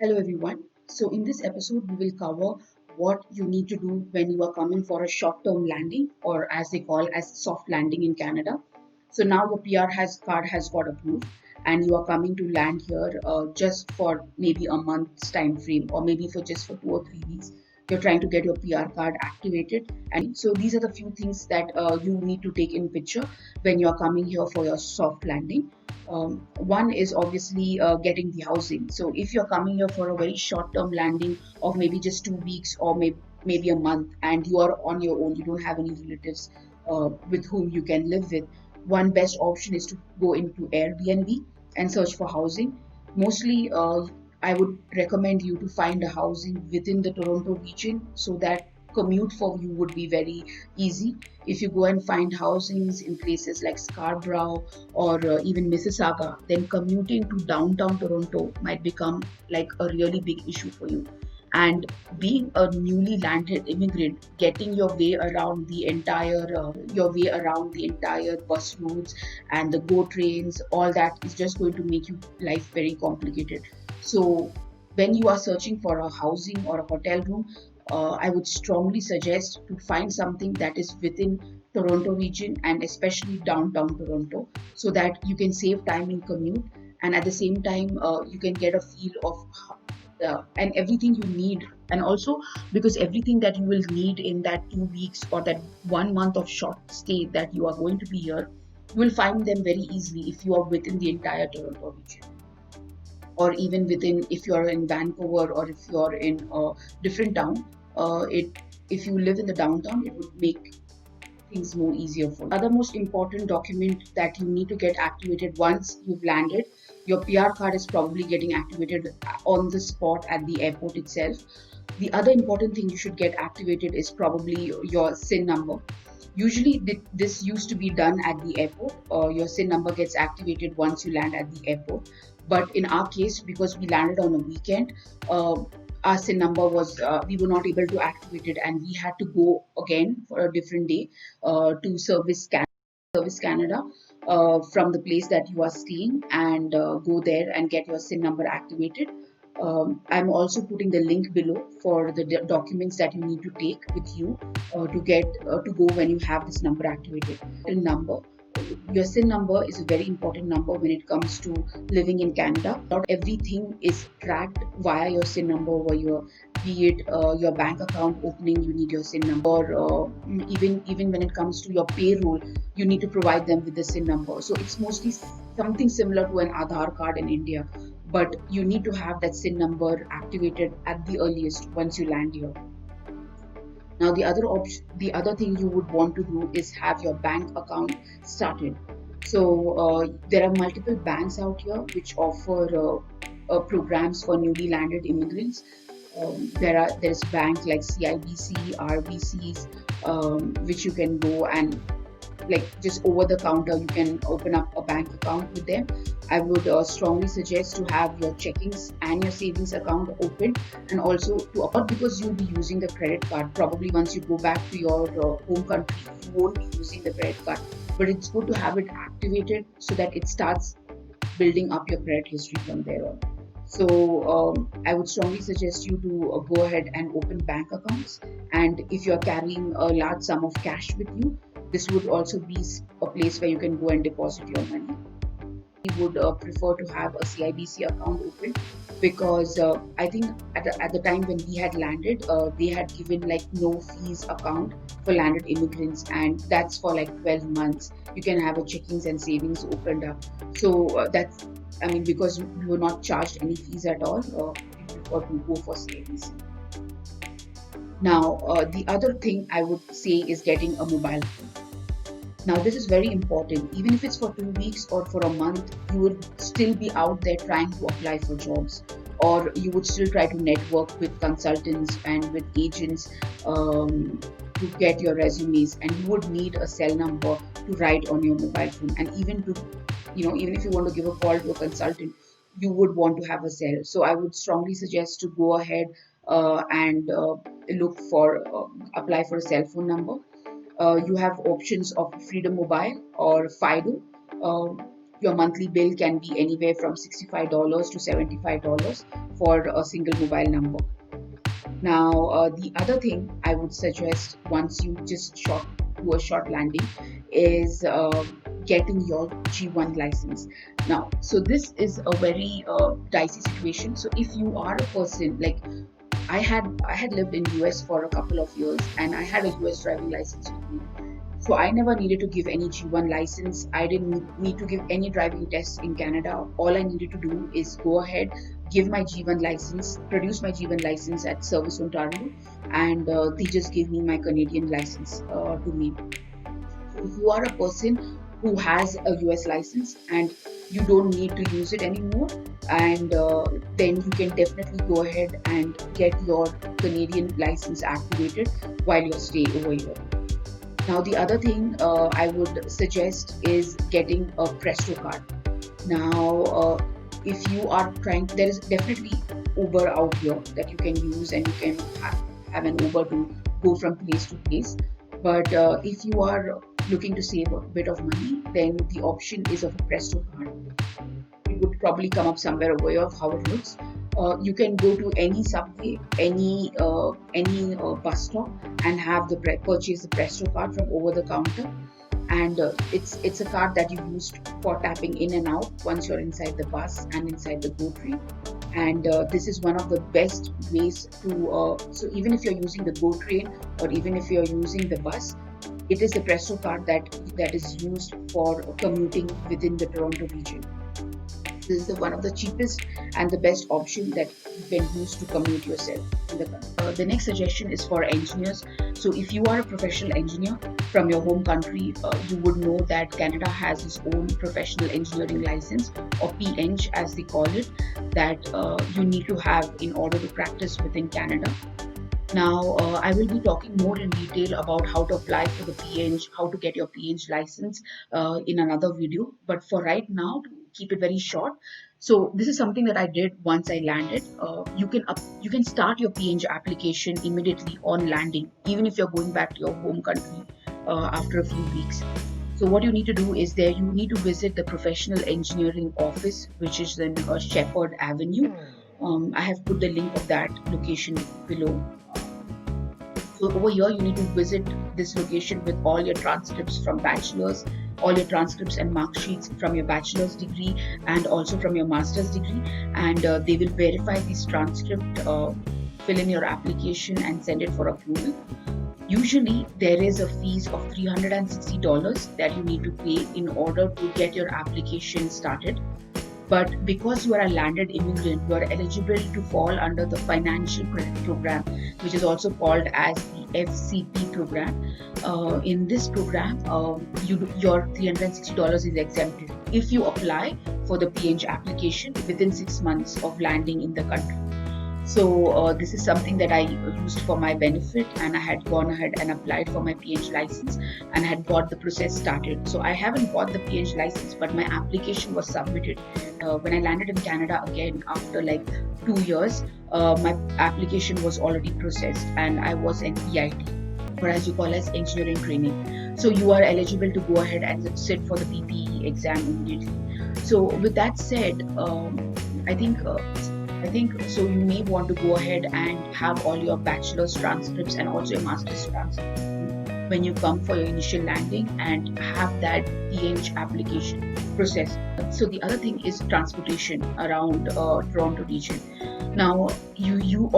Hello everyone. So in this episode we will cover what you need to do when you are coming for a short-term landing, or as they call as soft landing in Canada. So now your card has got approved and you are coming to land here just for maybe a month's time frame, or maybe for just for 2 or 3 weeks. You're trying to get your PR card activated, and so these are the few things that you need to take in picture when you are coming here for your soft landing. One is obviously getting the housing. So if you're coming here for a very short term landing of maybe just 2 weeks, or maybe a month, and you are on your own, you don't have any relatives with whom you can live with, one best option is to go into Airbnb and search for housing. Mostly, I would recommend you to find a housing within the Toronto region so that commute for you would be very easy. If you go and find housings in places like Scarborough or even Mississauga, then commuting to downtown Toronto might become like a really big issue for you. And being a newly landed immigrant, getting your way around the entire bus routes and the GO trains, all that is just going to make you life very complicated. So when you are searching for a housing or a hotel room, I would strongly suggest to find something that is within Toronto region and especially downtown Toronto, so that you can save time in commute, and at the same time you can get a feel of and everything you need. And also, because everything that you will need in that 2 weeks or that 1 month of short stay that you are going to be here, you will find them very easily if you are within the entire Toronto region, or even within, if you're in Vancouver or if you're in a different town. It If you live in the downtown, it would make things more easier for you. Other most important document that you need to get activated once you've landed, your PR card is probably getting activated on the spot at the airport itself. The other important thing you should get activated is probably your SIN number. Usually, this used to be done at the airport. Your SIN number gets activated once you land at the airport. But in our case, because we landed on a weekend, our SIN number was we were not able to activate it, and we had to go again for a different day to Service Canada from the place that you are staying, and go there and get your SIN number activated. I'm also putting the link below for the documents that you need to take with you to go when you have this number activated. Number Your SIN number is a very important number when it comes to living in Canada. Not everything is tracked via your SIN number, where be it your bank account opening, you need your SIN number, or even when it comes to your payroll, you need to provide them with the SIN number. So it's mostly something similar to an Aadhaar card in India, but you need to have that SIN number activated at the earliest once you land here. Now, the other thing you would want to do is have your bank account started. So there are multiple banks out here which offer programs for newly landed immigrants. There's banks like CIBC, RBCs, which you can go and, like, just over the counter, you can open up a bank account with them. I would strongly suggest to have your checkings and your savings account open, and also because you'll be using the credit card. Probably once you go back to your home country, you won't be using the credit card, but it's good to have it activated so that it starts building up your credit history from there on. So I would strongly suggest you to go ahead and open bank accounts. And if you're carrying a large sum of cash with you, this would also be a place where you can go and deposit your money. We would prefer to have a CIBC account open, because I think at the time when we had landed, they had given like no fees account for landed immigrants, and that's for like 12 months. You can have a checkings and savings opened up. So because we were not charged any fees at all, we prefer to go for savings. Now, the other thing I would say is getting a mobile phone. Now, this is very important. Even if it's for 2 weeks or for a month, you would still be out there trying to apply for jobs, or you would still try to network with consultants and with agents to get your resumes, and you would need a cell number to write on your mobile phone. And even if you want to give a call to a consultant, you would want to have a cell. So I would strongly suggest to go ahead and apply for a cell phone number. You have options of Freedom Mobile or Fido. Your monthly bill can be anywhere from $65 to $75 for a single mobile number. Now, the other thing I would suggest once you just do a short landing is getting your G1 license. Now, so this is a very dicey situation. So if you are a person like I had lived in US for a couple of years and I had a US driving license with me. So I never needed to give any G1 license. I didn't need to give any driving tests in Canada. All I needed to do is go ahead, give my G1 license, produce my G1 license at Service Ontario, and they just gave me my Canadian license to me. So if you are a person who has a US license and you don't need to use it anymore, and then you can definitely go ahead and get your Canadian license activated while you stay over here. Now, the other thing I would suggest is getting a Presto card. Now, if you are trying, there is definitely Uber out here that you can use, and you can have an Uber to go from place to place. But if you are looking to save a bit of money, then the option is of a Presto card. It would probably come up somewhere over here of how it looks. You can go to any subway, any bus stop, and have purchase the Presto card from over the counter. And it's a card that you use for tapping in and out once you're inside the bus and inside the GO train. And this is one of the best ways to. So even if you're using the GO train or even if you're using the bus, it is the Presto card that is used for commuting within the Toronto region. This is one of the cheapest and the best option that you can use to commute yourself in the country. The next suggestion is for engineers. So if you are a professional engineer from your home country, you would know that Canada has its own professional engineering license, or PEng as they call it, that you need to have in order to practice within Canada. Now, I will be talking more in detail about how to apply for the PEng, how to get your PEng license in another video. But for right now, to keep it very short, so this is something that I did once I landed. You can start your PEng application immediately on landing, even if you're going back to your home country after a few weeks. So what you need to do is you need to visit the professional engineering office, which is in Sheppard Avenue. I have put the link of that location below. So over here, you need to visit this location with all your transcripts from bachelor's, all your transcripts and mark sheets from your bachelor's degree and also from your master's degree. And they will verify this transcript, fill in your application and send it for approval. Usually, there is a fees of $360 that you need to pay in order to get your application started. But because you are a landed immigrant, you are eligible to fall under the financial credit program, which is also called as the FCP program. In this program, your $360 is exempted if you apply for the PEng application within 6 months of landing in the country. So this is something that I used for my benefit, and I had gone ahead and applied for my PEng license and had got the process started. So I haven't got the PEng license, but my application was submitted. When I landed in Canada again after like 2 years, my application was already processed and I was an EIT, or as you call as engineering training. So you are eligible to go ahead and sit for the PPE exam immediately. So with that said, I think so you may want to go ahead and have all your bachelor's transcripts and also your master's transcripts when you come for your initial landing and have that PEng application processed. So the other thing is transportation around Toronto region. Now you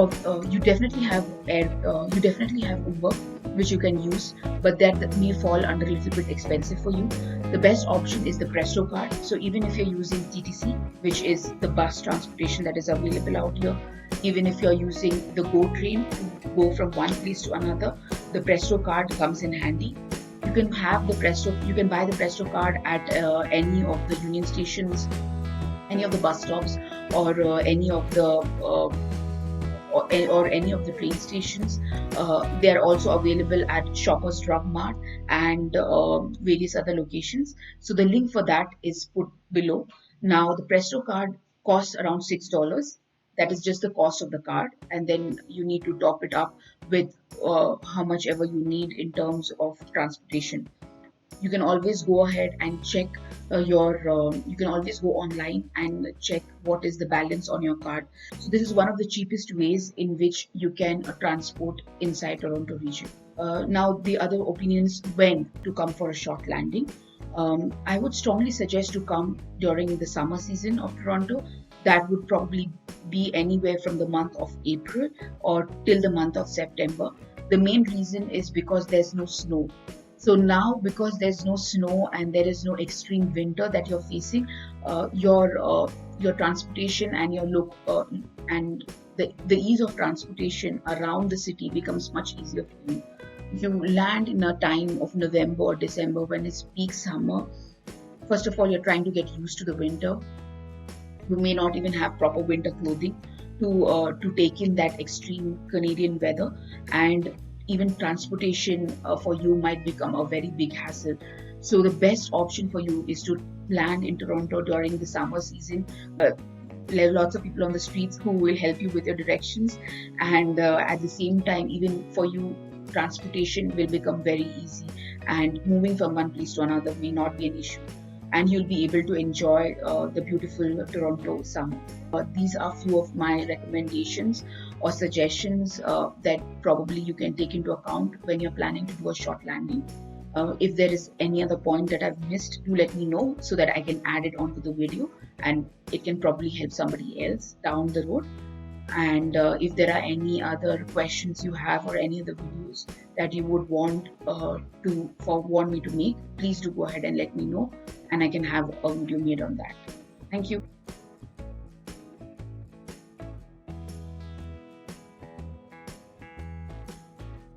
definitely have Uber, which you can use, but that may fall under a little bit expensive for you. The best option is the Presto card. So even if you're using TTC, which is the bus transportation that is available out here, even if you're using the GO train to go from one place to another, the Presto card comes in handy. You can buy the Presto card at any of the Union stations, any of the bus stops, or any of the any of the train stations. They are also available at Shoppers Drug Mart and various other locations. So the link for that is put below. Now the Presto card costs around $6. That is just the cost of the card, and then you need to top it up with how much ever you need in terms of transportation. you can always go ahead and check you can always go online and check what is the balance on your card. So this is one of the cheapest ways in which you can transport inside Toronto region. Now the other opinions, when to come for a short landing. I would strongly suggest to come during the summer season of Toronto. That would probably be anywhere from the month of April or till the month of September. The main reason is because there's no snow. So now, because there's no snow and there is no extreme winter that you're facing, your transportation and your look and the ease of transportation around the city becomes much easier for you. If you land in a time of November or December when it's peak summer, first of all, you're trying to get used to the winter. You may not even have proper winter clothing to take in that extreme Canadian weather, and even transportation for you might become a very big hassle. So the best option for you is to land in Toronto during the summer season. There are lots of people on the streets who will help you with your directions, and at the same time, even for you, transportation will become very easy, and moving from one place to another may not be an issue, and you'll be able to enjoy the beautiful Toronto summer. These are few of my recommendations or suggestions that probably you can take into account when you're planning to do a short landing. If there is any other point that I've missed, do let me know so that I can add it onto the video and it can probably help somebody else down the road. And if there are any other questions you have or any other videos that you would want me to make, please do go ahead and let me know, and I can have a video made on that. Thank you.